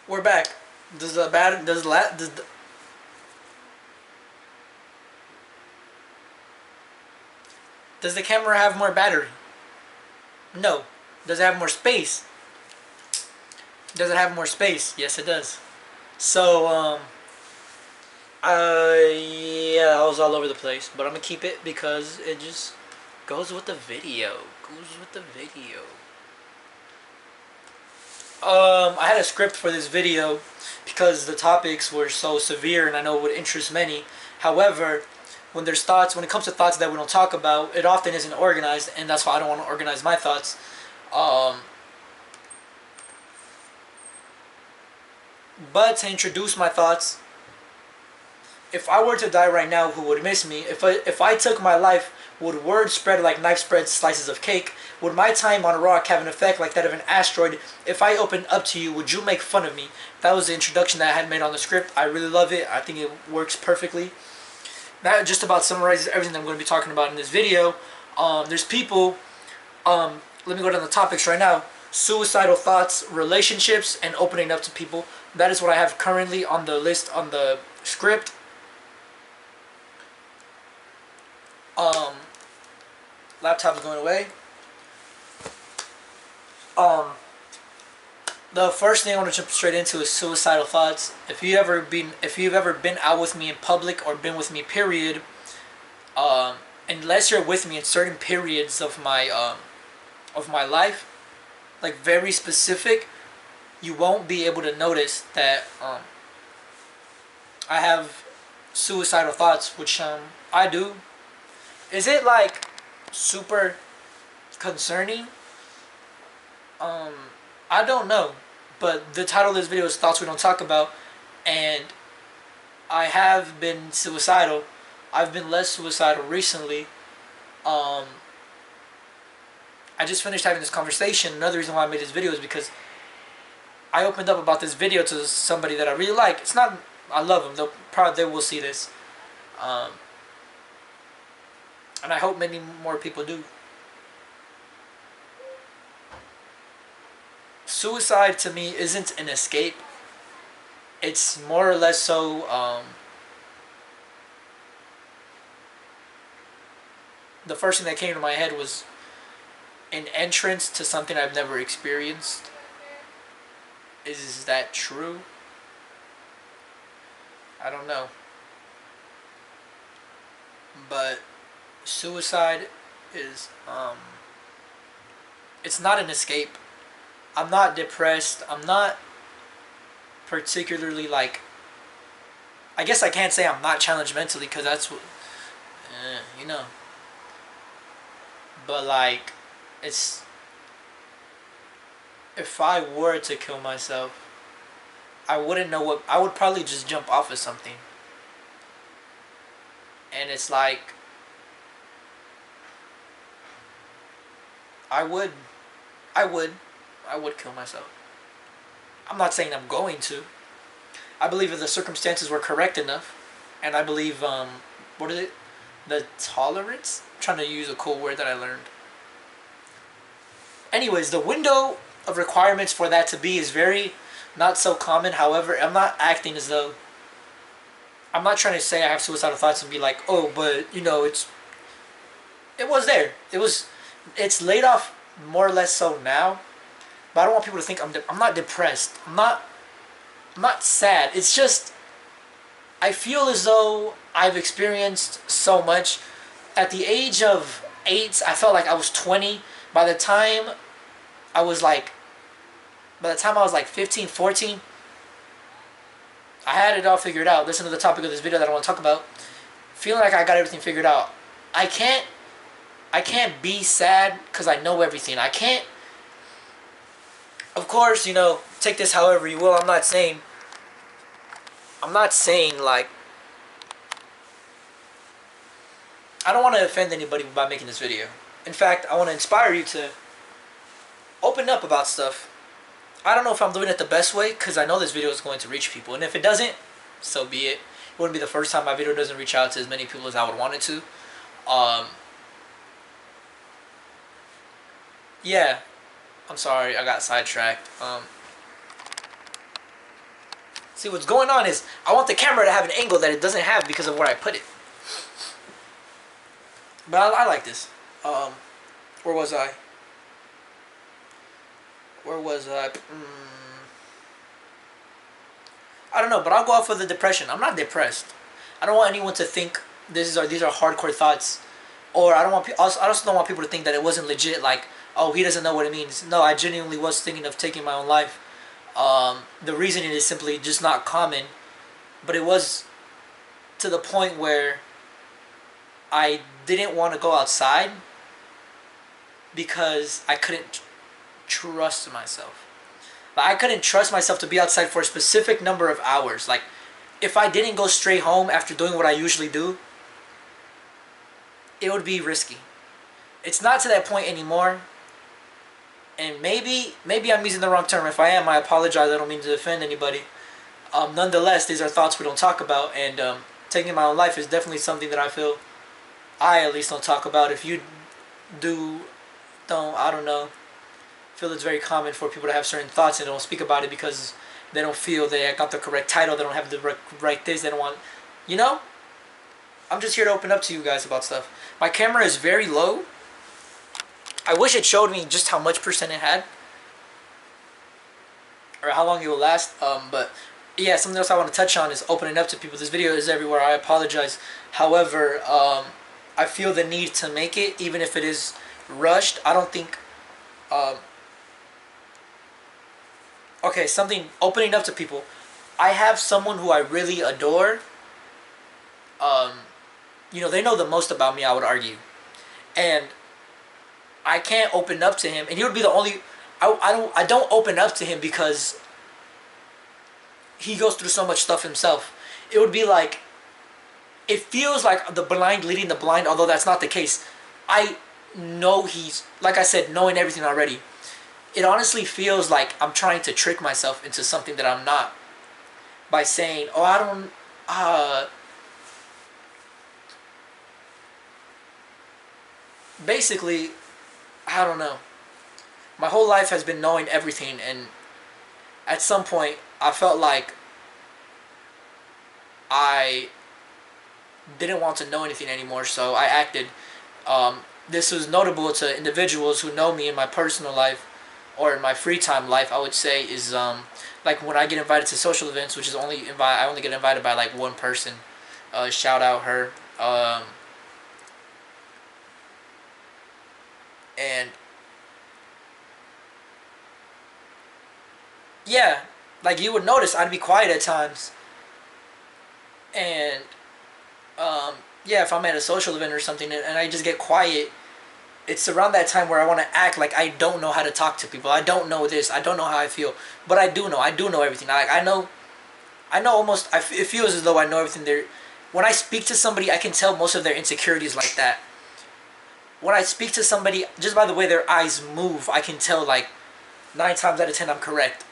We're back. Does the bat does la does the, does the camera have more battery? No. Does it have more space? Does it have more space? Yes, it does. So yeah, I was all over the place, but I'm gonna keep it because it just goes with the video. Goes with the video. I had a script for this video because the topics were so severe and I know it would interest many. However, when there's thoughts, when it comes to thoughts that we don't talk about, it often isn't organized, and that's why I don't want to organize my thoughts. Um, but to introduce my thoughts, if I were to die right now, who would miss me? If I took my life, would words spread like knife spreads slices of cake? Would my time on a rock have an effect like that of an asteroid? If I opened up to you, would you make fun of me? That was the introduction that I had made on the script. I really love it. I think it works perfectly. That just about summarizes everything that I'm going to be talking about in this video. There's people. Let me go down the topics right now. Suicidal thoughts, relationships, and opening up to people. That is what I have currently on the list on the script. Laptop is going away. The first thing I want to jump straight into is suicidal thoughts. If you've ever been out with me in public or been with me, period, unless you're with me in certain periods of my life, like very specific, you won't be able to notice that I have suicidal thoughts, which I do. Is it like super concerning? I don't know, but the title of this video is Thoughts We Don't Talk About, and I have been suicidal. I've been less suicidal recently. I just finished having this conversation. Another reason why I made this video is because I opened up about this video to somebody that I really like. It's not, I love them. They will see this. And I hope many more people do. Suicide to me isn't an escape. It's more or less so, the first thing that came to my head was an entrance to something I've never experienced. Is that true? I don't know. But suicide is, it's not an escape. I'm not depressed. I'm not particularly like, I guess I can't say I'm not challenged mentally because that's what, you know. But like, it's, if I were to kill myself, I wouldn't know what, I would probably just jump off of something. And it's like, I would kill myself. I'm not saying I'm going to. I believe if the circumstances were correct enough, and I believe, what is it? The tolerance? I'm trying to use a cool word that I learned. Anyways, the window of requirements for that to be is very not so common. However, I'm not acting as though, I'm not trying to say I have suicidal thoughts and be like, oh, but you know, it was there. It's laid off more or less so now. But I don't want people to think I'm not depressed. I'm not sad. It's just, I feel as though I've experienced so much. At the age of 8, I felt like I was 20. By the time I was like 15, 14, I had it all figured out. Listen to the topic of this video that I want to talk about. Feeling like I got everything figured out. I can't be sad because I know everything. I can't. Of course, you know, take this however you will. I'm not saying like, I don't want to offend anybody by making this video. In fact, I want to inspire you to open up about stuff. I don't know if I'm doing it the best way because I know this video is going to reach people. And if it doesn't, so be it. It wouldn't be the first time my video doesn't reach out to as many people as I would want it to. Yeah. I'm sorry, I got sidetracked. See, what's going on is I want the camera to have an angle that it doesn't have because of where I put it. But I like this. Where was I? Where was I? I don't know, but I'll go off with the depression. I'm not depressed. I don't want anyone to think these are hardcore thoughts, or I also don't want people to think that it wasn't legit. Like, oh, he doesn't know what it means. No, I genuinely was thinking of taking my own life. The reasoning is simply just not common, but it was to the point where I didn't want to go outside because I couldn't trust myself. Like, I couldn't trust myself to be outside for a specific number of hours. Like, if I didn't go straight home after doing what I usually do, it would be risky. It's not to that point anymore. And maybe I'm using the wrong term. If I am, I apologize. I don't mean to offend anybody. Nonetheless, these are thoughts we don't talk about. And taking my own life is definitely something that I feel I at least don't talk about. If you I don't know. I feel it's very common for people to have certain thoughts and they don't speak about it because they don't feel they got the correct title. They don't have the right this. They don't want, you know? I'm just here to open up to you guys about stuff. My camera is very low. I wish it showed me just how much percent it had. Or how long it will last. But yeah, something else I want to touch on is opening up to people. This video is everywhere. I apologize. However, I feel the need to make it, even if it is rushed. I don't think... okay, something opening up to people. I have someone who I really adore. You know, they know the most about me, I would argue. And I can't open up to him, and he would be the only... I don't open up to him because he goes through so much stuff himself. It would be like... It feels like the blind leading the blind, although that's not the case. I know he's... Like I said, knowing everything already. It honestly feels like I'm trying to trick myself into something that I'm not. By saying, oh, I don't... basically, I don't know. My whole life has been knowing everything, and at some point, I felt like I didn't want to know anything anymore, so I acted. This was notable to individuals who know me in my personal life, or in my free time life, I would say, is like when I get invited to social events, which is I only get invited by like one person. Shout out her. And yeah, like you would notice I'd be quiet at times. And yeah, if I'm at a social event or something and I just get quiet, it's around that time where I want to act like I don't know how to talk to people. I don't know this. I don't know how I feel. But I do know. I do know everything. I know almost... it feels as though I know everything there. When I speak to somebody, I can tell most of their insecurities like that. When I speak to somebody, just by the way their eyes move, I can tell like 9 times out of 10 I'm correct.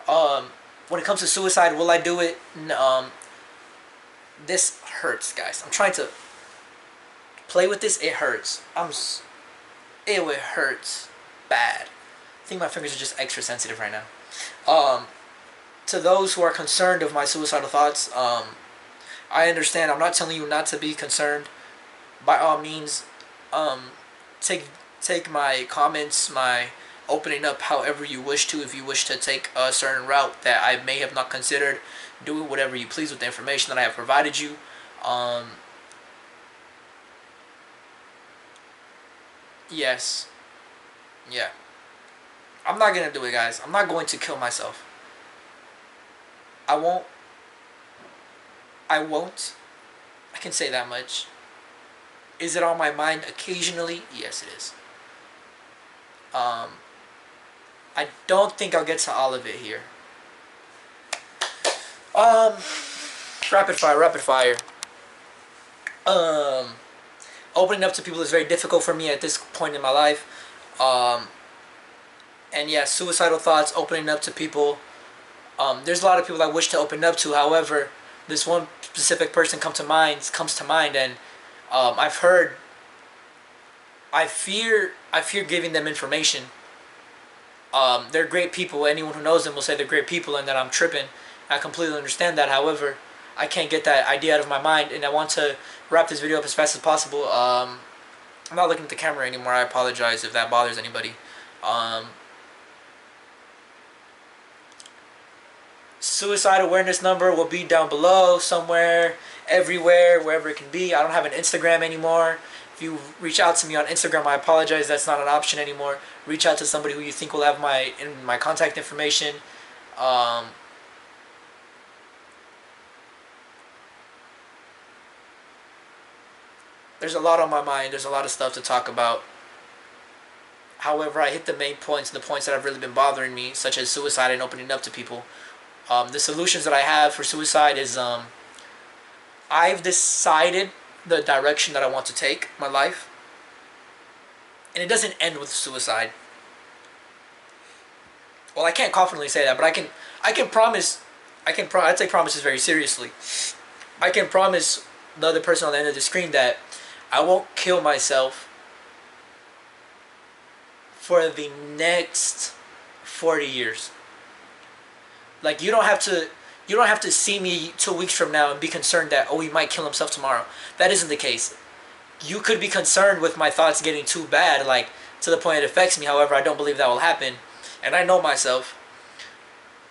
When it comes to suicide, will I do it? This hurts, guys. I'm trying to play with this. It hurts. It hurts bad. I think my fingers are just extra sensitive right now. To those who are concerned of my suicidal thoughts, I understand. I'm not telling you not to be concerned. By all means, take my comments, my opening up however you wish to. If you wish to take a certain route that I may have not considered, do it whatever you please with the information that I have provided you. Yes. Yeah. I'm not gonna do it, guys. I'm not going to kill myself. I won't. I can say that much. Is it on my mind occasionally? Yes, it is. I don't think I'll get to all of it here. Rapid fire. Opening up to people is very difficult for me at this point in my life. And yeah, suicidal thoughts, opening up to people. There's a lot of people I wish to open up to. However, this one specific person comes to mind, and I've heard. I fear giving them information. They're great people. Anyone who knows them will say they're great people, and that I'm tripping. I completely understand that. However, I can't get that idea out of my mind, and I want to wrap this video up as fast as possible. I'm not looking at the camera anymore. I apologize if that bothers anybody. Um, Suicide awareness number will be down below somewhere, everywhere, wherever it can be. I don't have an Instagram anymore. If you reach out to me on Instagram, I apologize. That's not an option anymore. Reach out to somebody who you think will have my contact information. There's a lot on my mind. There's a lot of stuff to talk about. However, I hit the main points, the points that have really been bothering me, such as suicide and opening up to people. The solutions that I have for suicide is I've decided the direction that I want to take my life, and it doesn't end with suicide. Well, I can't confidently say that, but I can promise. I take promises very seriously. I can promise the other person on the end of the screen that I won't kill myself for the next 40 years. Like, you don't have to see me 2 weeks from now and be concerned that, oh, he might kill himself tomorrow. That isn't the case. You could be concerned with my thoughts getting too bad, like, to the point it affects me. However, I don't believe that will happen, and I know myself.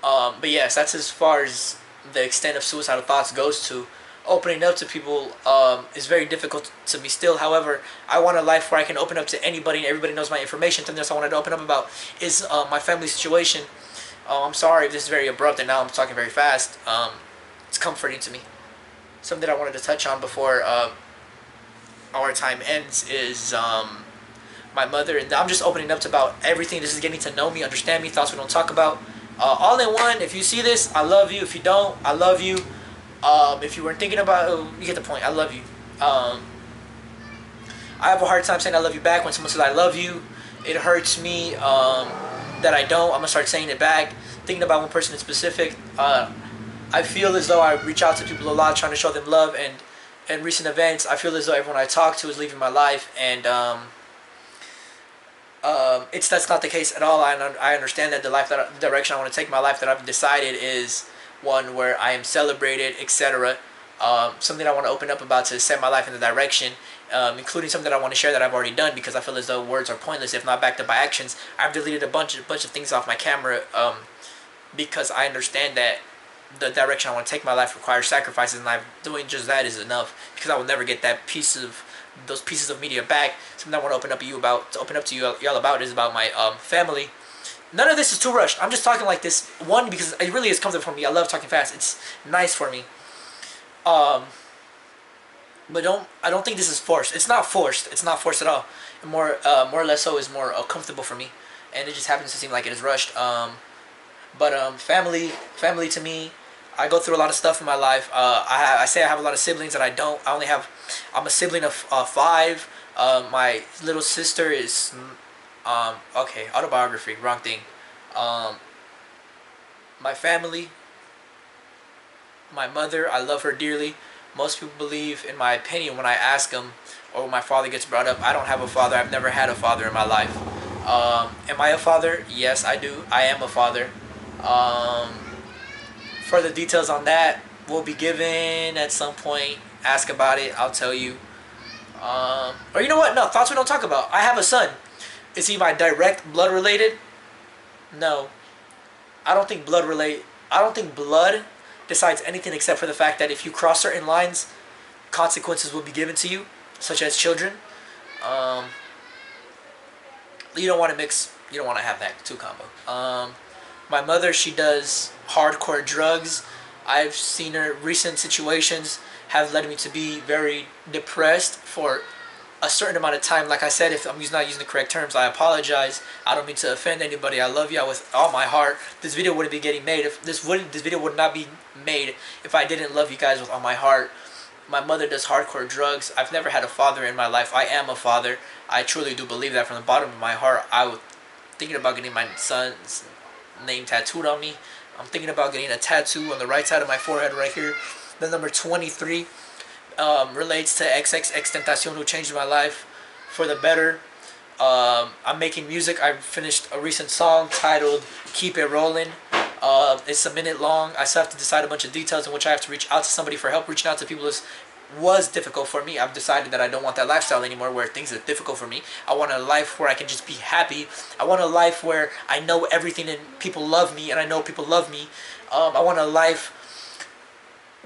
But yes, that's as far as the extent of suicidal thoughts goes to. Opening up to people is very difficult to me still. However, I want a life where I can open up to anybody and everybody knows my information. Something else I wanted to open up about is my family situation. I'm sorry if this is very abrupt and now I'm talking very fast. It's comforting to me. Something I wanted to touch on before our time ends is my mother. And I'm just opening up to about everything. This is getting to know me, understand me, thoughts we don't talk about. All in one. If you see this, I love you. If you don't, I love you. If you weren't thinking about it, you get the point. I love you. I have a hard time saying I love you back when someone says I love you. It hurts me that I don't. I'm going to start saying it back. Thinking about one person in specific. I feel as though I reach out to people a lot trying to show them love. And in recent events, I feel as though everyone I talk to is leaving my life. And that's not the case at all. I understand that the direction I want to take my life that I've decided is one where I am celebrated, etc. Something I want to open up about to set my life in the direction, including something that I want to share that I've already done because I feel as though words are pointless if not backed up by actions. I've deleted a bunch of things off my camera because I understand that the direction I want to take my life requires sacrifices, and doing just that is enough because I will never get those pieces of media back. Something I want to open up to you y'all about is about my family. None of this is too rushed. I'm just talking like this, one, because it really is comfortable for me. I love talking fast. It's nice for me. But I don't think this is forced. It's not forced. It's not forced at all. More or less so is more comfortable for me. And it just happens to seem like it is rushed. Family to me, I go through a lot of stuff in my life. I say I have a lot of siblings that I don't. I'm a sibling of 5. My little sister is... okay, autobiography, wrong thing. My family, my mother, I love her dearly. Most people believe, in my opinion, when I ask them, or when my father gets brought up, I don't have a father. I've never had a father in my life. Am I a father? Yes, I do. I am a father. Further details on that will be given at some point. Ask about it. I'll tell you. Or you know what? No, thoughts we don't talk about. I have a son. Is he my direct blood related? No. I don't think blood decides anything except for the fact that if you cross certain lines, consequences will be given to you, such as children. You don't want to mix. You don't want to have that two combo. My mother, she does hardcore drugs. I've seen her recent situations have led me to be very depressed for a certain amount of time. Like I said, if I'm not using the correct terms, I apologize. I don't mean to offend anybody. I love y'all with all my heart. This video wouldn't be getting made if this video would not be made if I didn't love you guys with all my heart. My mother does hardcore drugs. I've never had a father in my life. I am a father. I truly do believe that from the bottom of my heart. I was thinking about getting my son's name tattooed on me. I'm thinking about getting a tattoo on the right side of my forehead right here. The number 23 relates to XXXTentacion, who changed my life for the better. I'm making music. I finished a recent song titled Keep It Rolling. It's a minute long. I still have to decide a bunch of details in which I have to reach out to somebody for help. Reaching out to people was difficult for me. I've decided that I don't want that lifestyle anymore where things are difficult for me. I want a life where I can just be happy. I want a life where I know everything and people love me and I know people love me. I want a life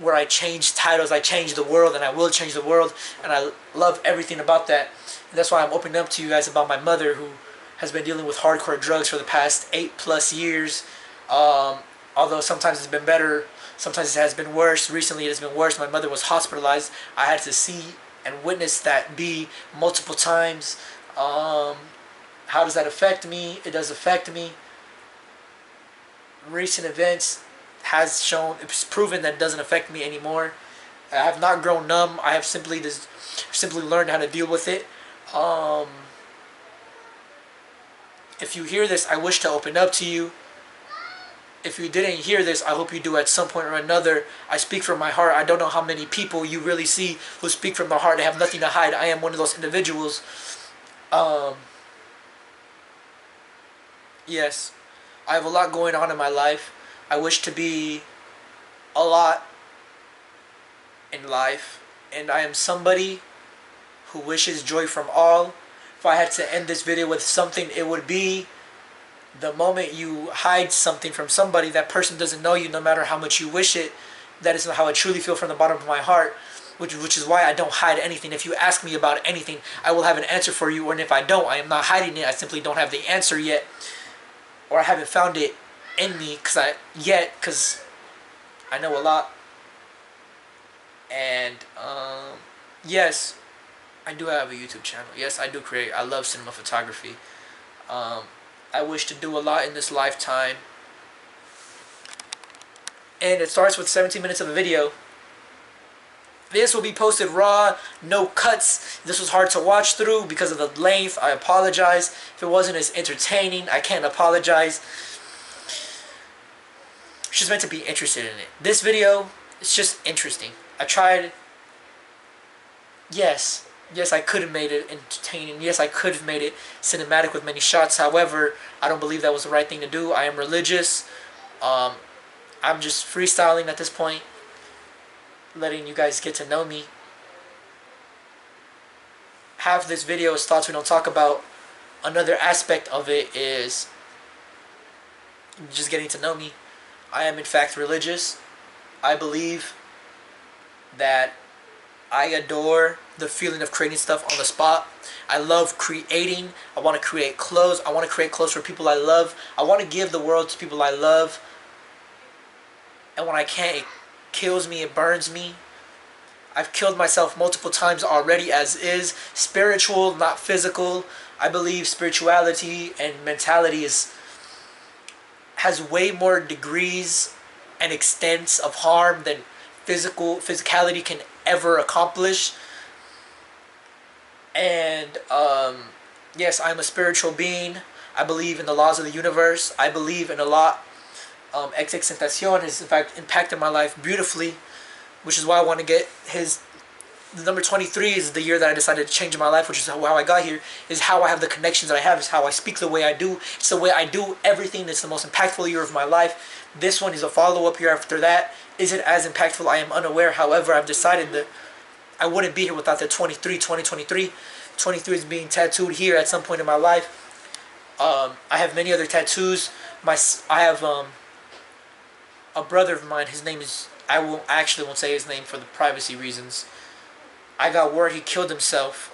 where I change titles, I change the world, and I will change the world, and I love everything about that. And that's why I'm opening up to you guys about my mother, who has been dealing with hardcore drugs for the past 8+ years. Although sometimes it's been better, sometimes it has been worse. Recently it has been worse. My mother was hospitalized. I had to see and witness that be multiple times. How does that affect me? It does affect me. Recent events has shown, it's proven that it doesn't affect me anymore. I have not grown numb. I have simply learned how to deal with it. If you hear this, I wish to open up to you. If you didn't hear this, I hope you do at some point or another. I speak from my heart. I don't know how many people you really see who speak from the heart. They have nothing to hide. I am one of those individuals. Yes, I have a lot going on in my life. I wish to be a lot in life, and I am somebody who wishes joy from all. If I had to end this video with something, it would be the moment you hide something from somebody, that person doesn't know you no matter how much you wish it. That is how I truly feel from the bottom of my heart, which is why I don't hide anything. If you ask me about anything, I will have an answer for you, and if I don't, I am not hiding it. I simply don't have the answer yet, or I haven't found it in me because I know a lot. And yes, I do have a YouTube channel. Yes, I do create. I love cinema photography. I wish to do a lot in this lifetime, and it starts with 17 minutes of a video. This will be posted raw, no cuts. This was hard to watch through because of the length. I apologize. If it wasn't as entertaining, I can't apologize. She's meant to be interested in it. This video, it's just interesting. I tried. Yes, I could have made it entertaining. Yes, I could have made it cinematic with many shots. However, I don't believe that was the right thing to do. I am religious. I'm just freestyling at this point, letting you guys get to know me. Half this video is thoughts we don't talk about. Another aspect of it is just getting to know me. I am in fact religious. I believe that I adore the feeling of creating stuff on the spot. I love creating. I want to create clothes. I want to create clothes for people I love. I want to give the world to people I love. And when I can't, it kills me, it burns me. I've killed myself multiple times already as is. Spiritual, not physical. I believe spirituality and mentality has way more degrees and extents of harm than physicality can ever accomplish. And yes, I'm a spiritual being. I believe in the laws of the universe. I believe in a lot. XXXTentacion has in fact impacted my life beautifully, which is why I want to get the number 23 is the year that I decided to change my life, which is how I got here, is how I have the connections that I have, is how I speak the way I do. It's the way I do everything. It's the most impactful year of my life. This one is a follow-up year after that. Is it as impactful? I am unaware. However, I've decided that I wouldn't be here without the 2023. 23 is being tattooed here at some point in my life. I have many other tattoos. I have a brother of mine. His name is, I won't say his name for the privacy reasons. I got word he killed himself.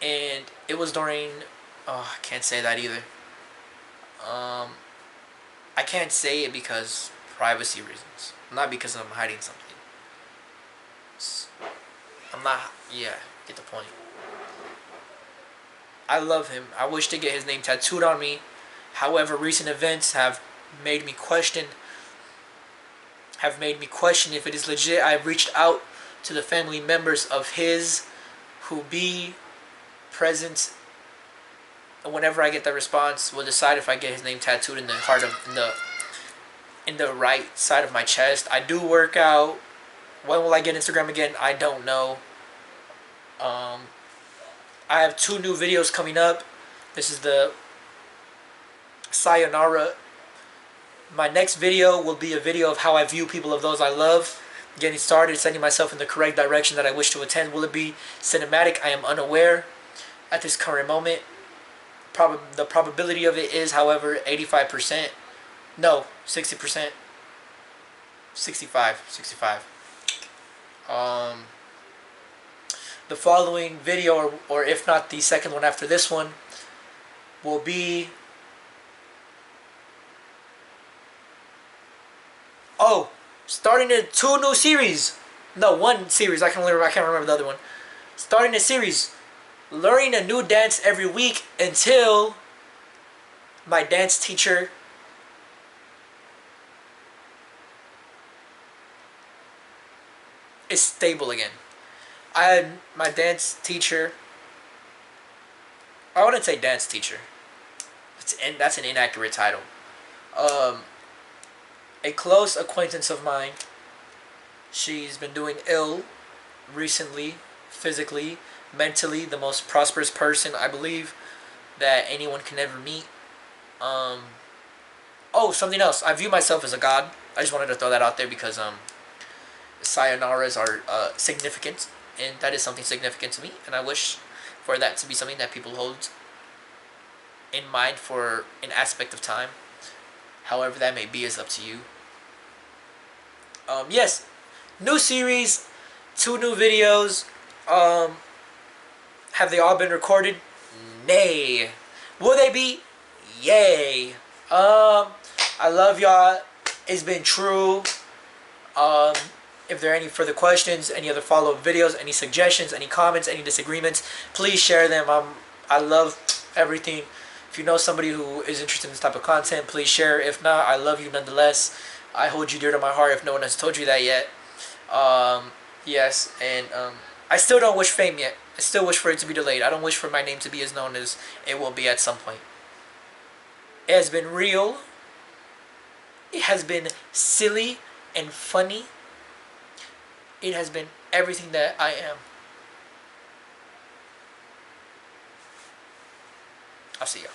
And it was during, I can't say that either. I can't say it because privacy reasons, not because I'm hiding something. Get the point. I love him. I wish to get his name tattooed on me. However, recent events have made me question if it is legit. I've reached out to the family members of his who be present. Whenever I get that response, we'll decide if I get his name tattooed in the heart of in the right side of my chest. I do work out. When will I get Instagram again? I don't know. I have 2 new videos coming up. This is the sayonara. My next video will be a video of how I view people of those I love. Getting started, sending myself in the correct direction that I wish to attend. Will it be cinematic? I am unaware at this current moment. The probability of it is, however, 85%. No, 60%. 65. The following video, or if not the second one after this one, will be... Oh, starting 2 new series. No, 1 series. I can't remember the other one. Starting a series. Learning a new dance every week until my dance teacher is stable again. My dance teacher. I wouldn't say dance teacher. That's an inaccurate title. A close acquaintance of mine. She's been doing ill recently, physically, mentally. The most prosperous person, I believe, that anyone can ever meet. Oh, something else. I view myself as a god. I just wanted to throw that out there because sayonaras are significant, and that is something significant to me, and I wish for that to be something that people hold in mind for an aspect of time. However that may be is up to you. Yes, new series, 2 new videos. Have they all been recorded? Nay. Will they be? Yay. I love y'all. It's been true. If there are any further questions, any other follow-up videos, any suggestions, any comments, any disagreements, please share them. I love everything. If you know somebody who is interested in this type of content, please share. If not, I love you nonetheless. I hold you dear to my heart if no one has told you that yet. Yes, and I still don't wish fame yet. I still wish for it to be delayed. I don't wish for my name to be as known as it will be at some point. It has been real. It has been silly and funny. It has been everything that I am. I'll see y'all.